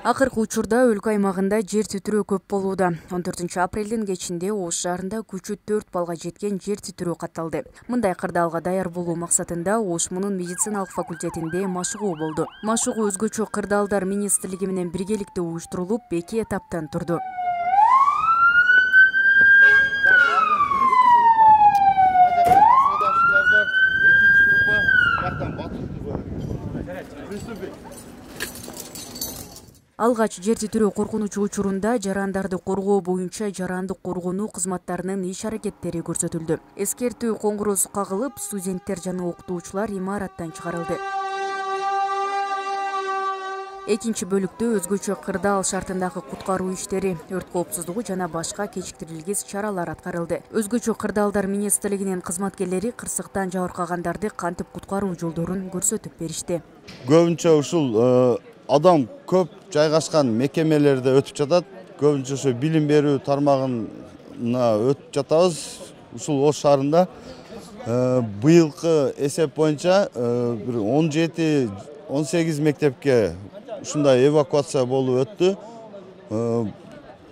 Акыркы учурда өлкө аймагында жер титирөө көп болууда. 14 апрелдин кечинде Ош шаарында күчү 4 балга жеткен жер титирөө катталды. Мындай кырдаалга даяр болуу максатында Ош мунун медициналык факультетинде машыгуу болду. Машыгуу өзгөчө кырдаалдар министрлиги менен биргеликте уюштурулуп, 2 этаптан турду. Алгач жер титирөө коркунучу учурунда жарандарды коргоо боюнча жарандык коргонуу кызматтарынын иш-аракеттери көрсөтүлдү. Эскертүү коңгуроосу кагылып, студенттер жана окутуучулар имараттан чыгарылды. Экинчи бөлүктө өзгөчө кырдаал шартындагы куткаруу иштери, өрт коопсуздугу жана башка кечиктирилгис чаралар аткарылды. Өзгөчө кырдаалдар министрлигинин кызматкерлери кырсыктан жабыркагандарды кантип куткаруу жолдорун көрсөтүп беришти. Көбүнчө ушул адам көп жайгашкан мекемелерде өтүп жатат. Көбүнчө ошо билим берүү тармагына өтүп жатабыз. Ушул Ош шаарында быйылкы эсеп боюнча бир 17-18 мектепке ушундай эвакуация болуп өттү.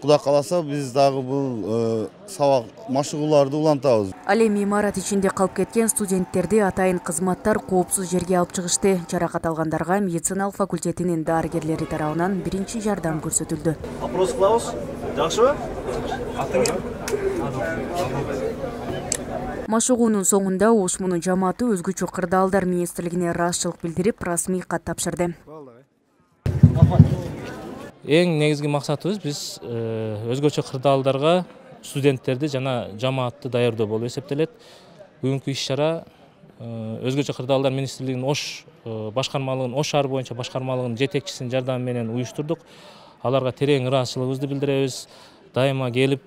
Кудай кааласа биз дагы бул сабак машыгууларды улантабыз. Ал эми имарат ичинде калып кеткен студенттерди атайын кызматтар коопсуз жерге алып чыгышты. Жаракат алгандарга медициналык факультетинин дарыгерлери тарабынан биринчи жардам көрсөтүлдү. Опрос кылабыз. Жакшыбы? Машыгуунун соңунда Ош мунун жамааты өзгөчө кырдаалдар министрлигине ыраазычылык билдирип, расмий кат тапшырды. Эң негизги максатыбыз биз өзгөчө кырдаалдарга студенттерди жана жамаатты даярдоо болуп эсептелет. Бүгүнкү иш-чара өзгөчө кырдаалдар министрлигинин Ош башкармалыгынын Ош шаары боюнча башкармалыгынын жетекчисинин жардамы менен уюштурдук. Аларга терең ыраазычылыгыбызды билдиребиз. Дайыма келип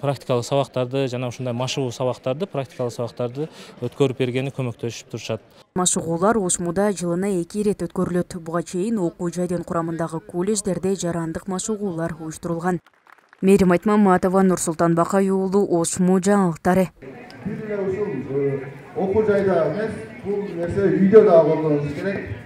практикалык сабактарды жана ушундай машыгуу сабактарды, практикалык сабактарды өткөрүп бергени көмөктөшүп турушат. Машыгуулар Ош муда жылына 2 ирет өткөрүлөт. Буга чейин окуу жайдын курамындагы колледждерде жарандык машыгуулар уюштурулган. Мээрим Айтмаматова, Нурсултан Бакай уулу, Ош му жаңылыктары. Окуу жайда эмес, бул нерсе үйдө да колдонуш керек.